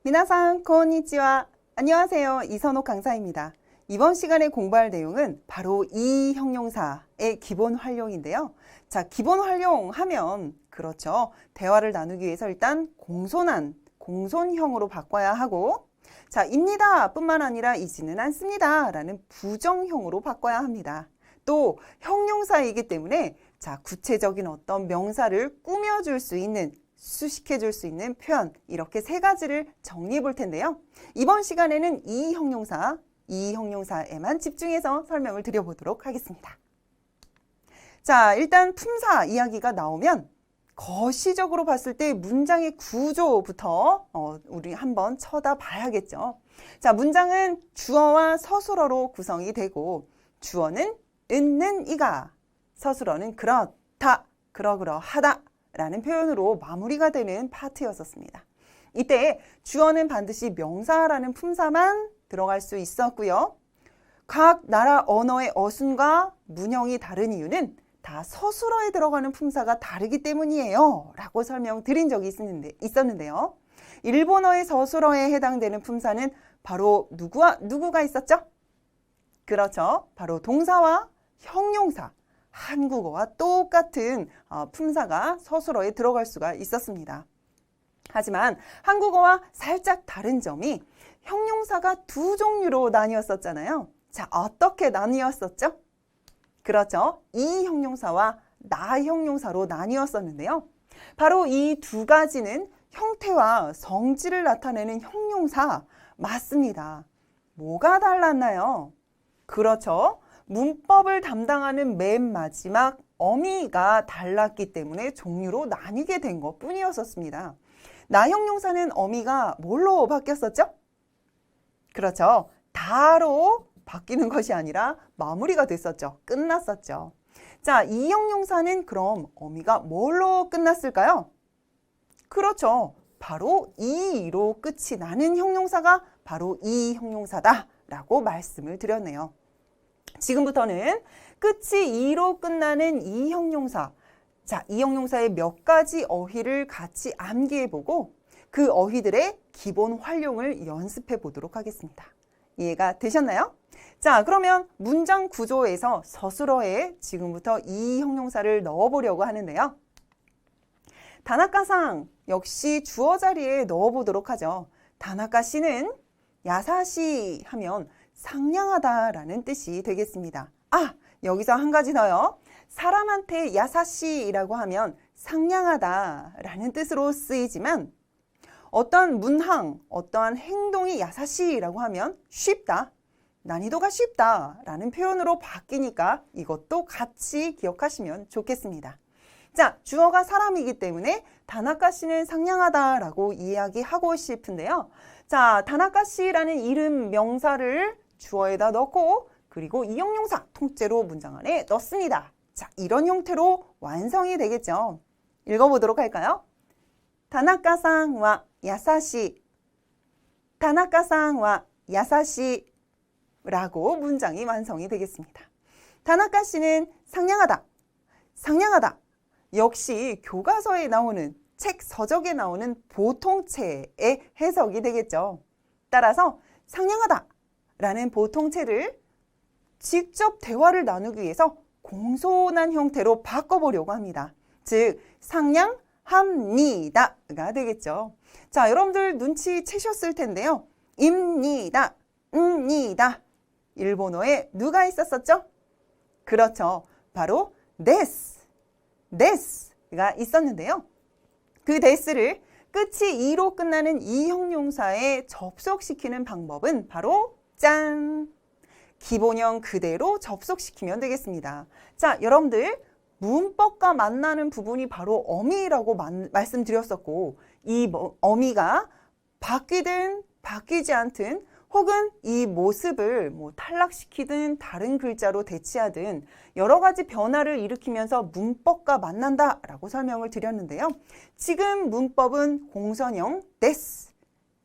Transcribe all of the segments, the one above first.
미나상 konnichiwa. 안녕하세요. 이선옥 강사입니다. 이번 시간에 공부할 내용은 바로 이 형용사의 기본 활용인데요. 자, 기본 활용하면 그렇죠. 대화를 나누기 위해서 일단 공손형으로 바꿔야 하고, 자, 입니다 뿐만 아니라 이지는 않습니다 라는 부정형으로 바꿔야 합니다. 또 형용사이기 때문에 자, 구체적인 어떤 명사를 꾸며줄 수 있는, 수식해줄 수 있는 표현, 이렇게 세 가지를 정리해 볼 텐데요. 이번 시간에는 이 형용사에만 집중해서 설명을 드려보도록 하겠습니다. 자, 일단 품사 이야기가 나오면 거시적으로 봤을 때 문장의 구조부터 우리 한번 쳐다봐야겠죠. 자, 문장은 주어와 서술어로 구성이 되고, 주어는 있는 이가, 서술어는 그렇다, 그러하다 라는 표현으로 마무리가 되는 파트였었습니다. 이때 주어는 반드시 명사라는 품사만 들어갈 수 있었고요. 각 나라 언어의 어순과 문형이 다른 이유는 다 서술어에 들어가는 품사가 다르기 때문이에요 라고 설명드린 적이 있었는데요. 일본어의 서술어에 해당되는 품사는 바로 누구가 있었죠? 그렇죠. 바로 동사와 형용사, 한국어와 똑같은 품사가 서술어에 들어갈 수가 있었습니다. 하지만 한국어와 살짝 다른 점이 형용사가 두 종류로 나뉘었었잖아요. 자, 어떻게 나뉘었었죠? 그렇죠. 이 형용사와 나 형용사로 나뉘었었는데요. 바로 이 두 가지는 형태와 성질을 나타내는 형용사 맞습니다. 뭐가 달랐나요? 그렇죠. 문법을 담당하는 맨 마지막 어미가 달랐기 때문에 종류로 나뉘게 된 것 뿐이었었습니다. 나 형용사는 어미가 뭘로 바뀌었었죠? 그렇죠. 다로 바뀌는 것이 아니라 마무리가 됐었죠. 끝났었죠. 자, 이 형용사는 그럼 어미가 뭘로 끝났을까요? 그렇죠. 바로 이로 끝이 나는 형용사가 바로 이 형용사다 라고 말씀을 드렸네요. 지금부터는 끝이 이로 끝나는 이 형용사, 자, 이 형용사의 몇 가지 어휘를 같이 암기해보고 그 어휘들의 기본 활용을 연습해 보도록 하겠습니다. 이해가 되셨나요? 자, 그러면 문장 구조에서 서술어에 지금부터 이 형용사를 넣어보려고 하는데요. 다나카상 역시 주어 자리에 넣어보도록 하죠. 다나카 씨는 야사시 하면 상냥하다라는 뜻이 되겠습니다. 아, 여기서 한 가지 더요. 사람한테 야사시라고 하면 상냥하다라는 뜻으로 쓰이지만 어떠한 문항, 어떠한 행동이 야사시라고 하면 쉽다, 난이도가 쉽다라는 표현으로 바뀌니까 이것도 같이 기억하시면 좋겠습니다. 자, 주어가 사람이기 때문에 다나카 씨는 상냥하다라고 이야기하고 싶은데요. 자, 다나카 씨라는 이름 명사를 주어에다 넣고 그리고 이 형용사 통째로 문장 안에 넣습니다. 자, 이런 형태로 완성이 되겠죠. 읽어보도록 할까요? 다나카さんは 야사시, 다나카さんは 야사시 라고 문장이 완성이 되겠습니다. 다나카 씨는 상냥하다, 상냥하다. 역시 교과서에 나오는 책 서적에 나오는 보통체의 해석이 되겠죠. 따라서 상냥하다 라는 보통체를 직접 대화를 나누기 위해서 공손한 형태로 바꿔보려고 합니다. 즉, 상냥합니다가 되겠죠. 자, 여러분들 눈치채셨을 텐데요. 입니다, 니다. 일본어에 누가 있었었죠? 그렇죠. 바로 데스가 있었는데요. 그 데스를 끝이 이로 끝나는 이 형용사에 접속시키는 방법은 바로 짠! 기본형 그대로 접속시키면 되겠습니다. 자, 여러분들 문법과 만나는 부분이 바로 어미라고 말씀드렸었고 이 어미가 바뀌든 바뀌지 않든 혹은 이 모습을 탈락시키든 다른 글자로 대체하든 여러 가지 변화를 일으키면서 문법과 만난다라고 설명을 드렸는데요. 지금 문법은 공선형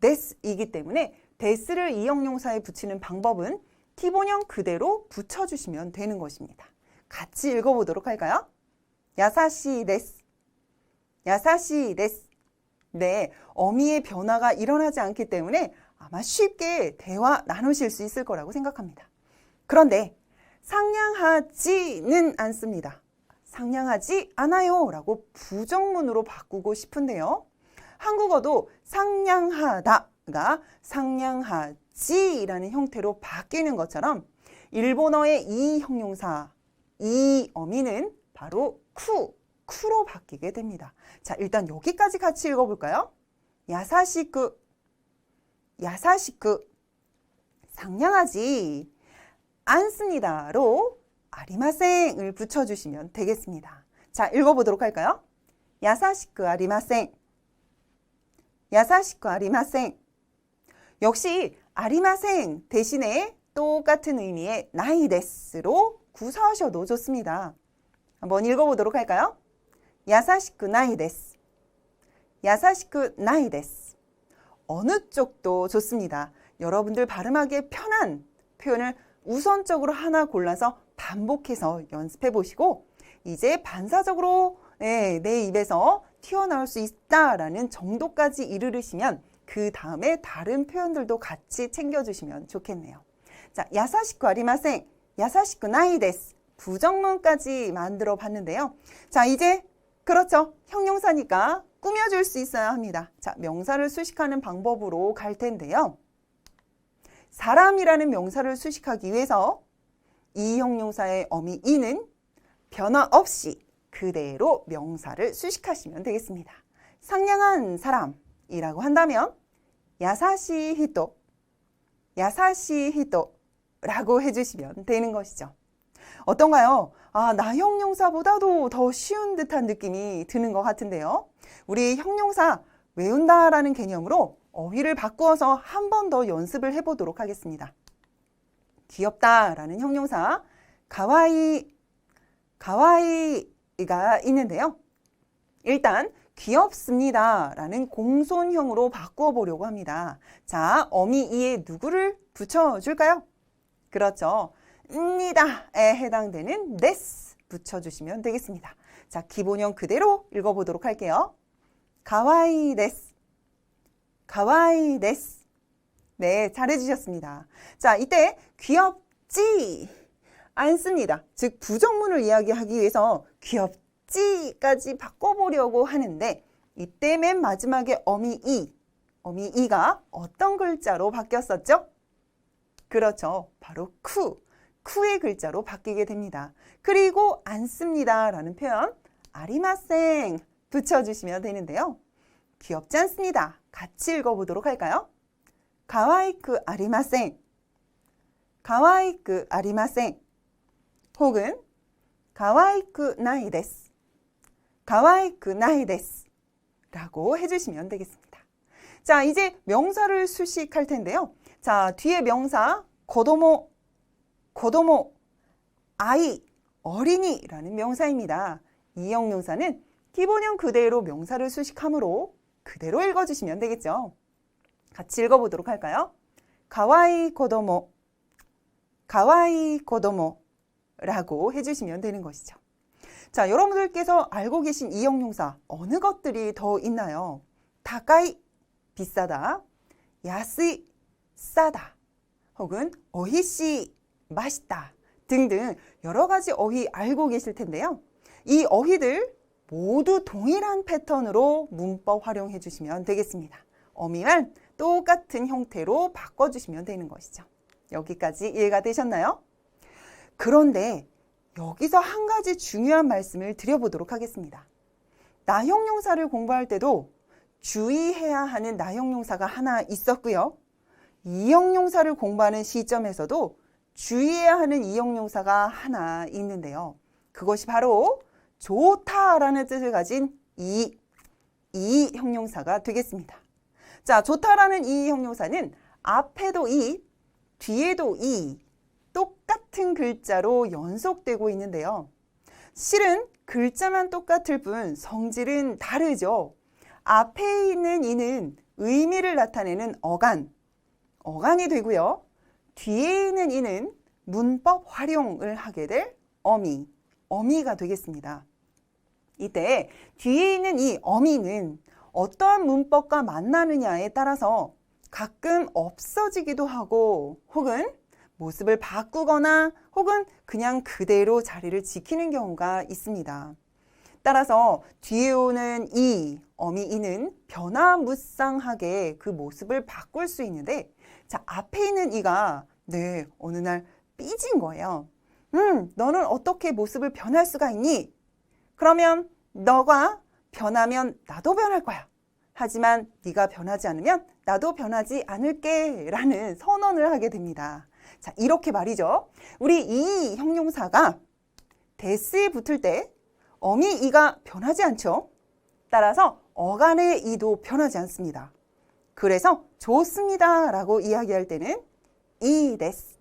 데스이기 때문에 데스를 이 형용사에 붙이는 방법은 기본형 그대로 붙여주시면 되는 것입니다. 같이 읽어보도록 할까요? 야사시 데스, 야사시 데스. 네, 어미의 변화가 일어나지 않기 때문에 아마 쉽게 대화 나누실 수 있을 거라고 생각합니다. 그런데 상냥하지는 않습니다. 상냥하지 않아요 라고 부정문으로 바꾸고 싶은데요. 한국어도 상냥하다가 상냥하지라는 형태로 바뀌는 것처럼 일본어의 이 형용사, 이 어미는 바로 쿠로 바뀌게 됩니다. 자, 일단 여기까지 같이 읽어볼까요? 야사시쿠, 야사시쿠, 상냥하지 않습니다로 아리마생을 붙여주시면 되겠습니다. 자, 읽어보도록 할까요? 야사시쿠 아리마생, 야사시쿠 아리마생. 역시 아리마생 대신에 똑같은 의미의 나이데스로 구사하셔도 좋습니다. 한번 읽어보도록 할까요? 야사시쿠 나이데스, 야사시쿠 나이데스. 어느 쪽도 좋습니다. 여러분들 발음하기에 편한 표현을 우선적으로 하나 골라서 반복해서 연습해 보시고 이제 반사적으로 내 입에서 튀어나올 수 있다라는 정도까지 이르르시면 그 다음에 다른 표현들도 같이 챙겨주시면 좋겠네요. 자, 야사시쿠 아리마생, 야사시쿠 나이데스. 부정문까지 만들어 봤는데요. 자, 이제 그렇죠. 형용사니까 꾸며줄 수 있어야 합니다. 자, 명사를 수식하는 방법으로 갈 텐데요. 사람이라는 명사를 수식하기 위해서 이 형용사의 어미 이는 변화 없이 그대로 명사를 수식하시면 되겠습니다. 상냥한 사람이라고 한다면 야사시 히토, 야사시 히토라고 해주시면 되는 것이죠. 어떤가요? 아, 나 형용사보다도 더 쉬운 듯한 느낌이 드는 것 같은데요. 우리 형용사 외운다라는 개념으로 어휘를 바꾸어서 한 번 더 연습을 해보도록 하겠습니다. 귀엽다라는 형용사 가와이, 가와이가 있는데요. 일단 귀엽습니다라는 공손형으로 바꾸어 보려고 합니다. 자, 어미 이에 누구를 붙여줄까요? 그렇죠. 입니다에 해당되는 데스 붙여주시면 되겠습니다. 자, 기본형 그대로 읽어보도록 할게요. 가와이 데스, 가와이 데스. 네, 잘해주셨습니다. 자, 이때 귀엽지 않습니다. 즉 부정문을 이야기하기 위해서 귀엽지까지 바꿔보려고 하는데 이때 맨 마지막에 어미 이가 어떤 글자로 바뀌었었죠? 그렇죠. 바로 쿠의 글자로 바뀌게 됩니다. 그리고 않습니다 라는 표현 아리마생 붙여주시면 되는데요. 귀엽지 않습니다. 같이 읽어보도록 할까요? 가와이쿠 아리마생, 가와이쿠 아리마생. 혹은 가와이쿠 나이 데스, 가와이쿠 나이 데스 라고 해주시면 되겠습니다. 자, 이제 명사를 수식할 텐데요. 자, 뒤에 명사 고도모, 아이, 어린이라는 명사입니다. 이 형용사는 기본형 그대로 명사를 수식하므로 그대로 읽어주시면 되겠죠. 같이 읽어보도록 할까요? 가와이 고도모, 가와이 고도모 라고 해주시면 되는 것이죠. 자, 여러분들께서 알고 계신 이 형용사 어느 것들이 더 있나요? 다카이, 비싸다, 야스이, 싸다, 혹은 어히시, 맛있다 등등 여러 가지 어휘 알고 계실 텐데요. 이 어휘들 모두 동일한 패턴으로 문법 활용해 주시면 되겠습니다. 어미만 똑같은 형태로 바꿔주시면 되는 것이죠. 여기까지 이해가 되셨나요? 그런데 여기서 한 가지 중요한 말씀을 드려보도록 하겠습니다. 나 형용사를 공부할 때도 주의해야 하는 나 형용사가 하나 있었고요. 이 형용사를 공부하는 시점에서도 주의해야 하는 이 형용사가 하나 있는데요. 그것이 바로 좋다라는 뜻을 가진 이 형용사가 되겠습니다. 자, 좋다라는 이 형용사는 앞에도 뒤에도 똑같은 글자로 연속되고 있는데요. 실은 글자만 똑같을 뿐 성질은 다르죠. 앞에 있는 이는 의미를 나타내는 어간이 되고요. 뒤에 있는 이는 문법 활용을 하게 될 어미가 되겠습니다. 이때 뒤에 있는 이 어미는 어떠한 문법과 만나느냐에 따라서 가끔 없어지기도 하고 혹은 모습을 바꾸거나 혹은 그냥 그대로 자리를 지키는 경우가 있습니다. 따라서 뒤에 오는 이, 어미 이는 변화무쌍하게 그 모습을 바꿀 수 있는데 자, 앞에 있는 이가 어느 날 삐진 거예요. 너는 어떻게 모습을 변할 수가 있니? 그러면 너가 변하면 나도 변할 거야. 하지만 네가 변하지 않으면 나도 변하지 않을게 라는 선언을 하게 됩니다. 자, 이렇게 말이죠. 우리 이 형용사가 대스에 붙을 때 어미 이가 변하지 않죠. 따라서 어간의 이도 변하지 않습니다. 그래서 좋습니다 라고 이야기할 때는 이 데스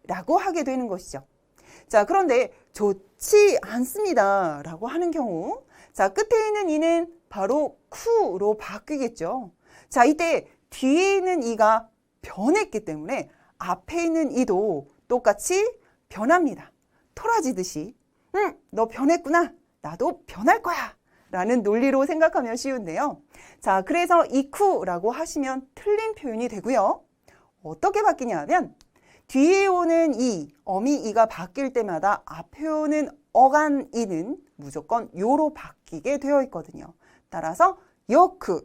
라고 하게 되는 것이죠. 자, 그런데 좋지 않습니다 라고 하는 경우 자, 끝에 있는 이는 바로 쿠로 바뀌겠죠. 자, 이때 뒤에 있는 이가 변했기 때문에 앞에 있는 이도 똑같이 변합니다. 토라지듯이 너 변했구나. 나도 변할 거야. 라는 논리로 생각하면 쉬운데요. 자, 그래서 이쿠라고 하시면 틀린 표현이 되고요. 어떻게 바뀌냐 하면 뒤에 오는 이, 어미 이가 바뀔 때마다 앞에 오는 어간 이는 무조건 요로 바뀌게 되어 있거든요. 따라서 요크,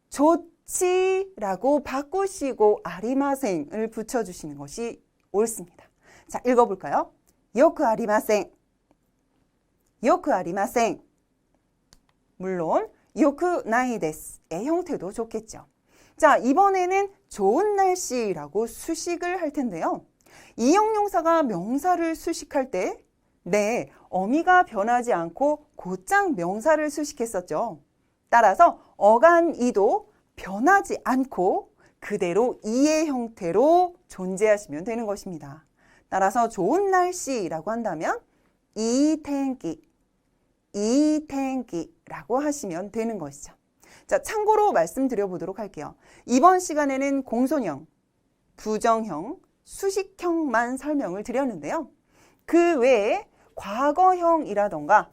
좋지라고 바꾸시고 아리마생을 붙여주시는 것이 옳습니다. 자, 읽어볼까요? 요크 아리마생. 물론 요크 나이 데스의 형태도 좋겠죠. 자, 이번에는 좋은 날씨라고 수식을 할 텐데요. 이 형용사가 명사를 수식할 때 어미가 변하지 않고 곧장 명사를 수식했었죠. 따라서 어간이도 변하지 않고 그대로 이의 형태로 존재하시면 되는 것입니다. 따라서 좋은 날씨라고 한다면 이텐기라고 하시면 되는 것이죠. 자, 참고로 말씀드려 보도록 할게요. 이번 시간에는 공손형, 부정형, 수식형만 설명을 드렸는데요. 그 외에 과거형이라던가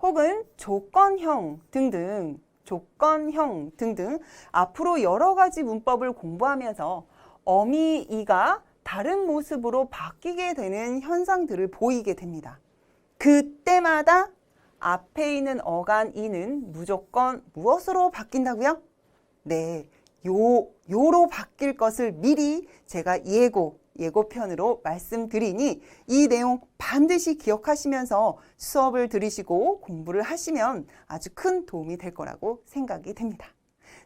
혹은 조건형 등등 앞으로 여러 가지 문법을 공부하면서 어미 이가 다른 모습으로 바뀌게 되는 현상들을 보이게 됩니다. 그때마다 앞에 있는 어간 이는 무조건 무엇으로 바뀐다고요? 요로 바뀔 것을 미리 제가 예고편으로 말씀드리니 이 내용 반드시 기억하시면서 수업을 들으시고 공부를 하시면 아주 큰 도움이 될 거라고 생각이 됩니다.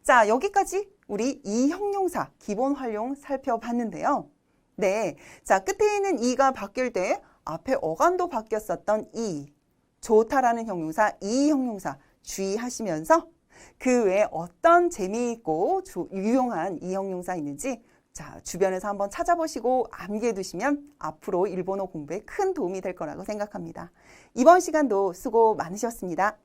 자, 여기까지 우리 이 형용사 기본 활용 살펴봤는데요. 자, 끝에 있는 이가 바뀔 때 앞에 어간도 바뀌었었던 이, 좋다라는 형용사, 이 형용사 주의하시면서 그 외에 어떤 재미있고 유용한 이 형용사 있는지 자, 주변에서 한번 찾아보시고 암기해 두시면 앞으로 일본어 공부에 큰 도움이 될 거라고 생각합니다. 이번 시간도 수고 많으셨습니다.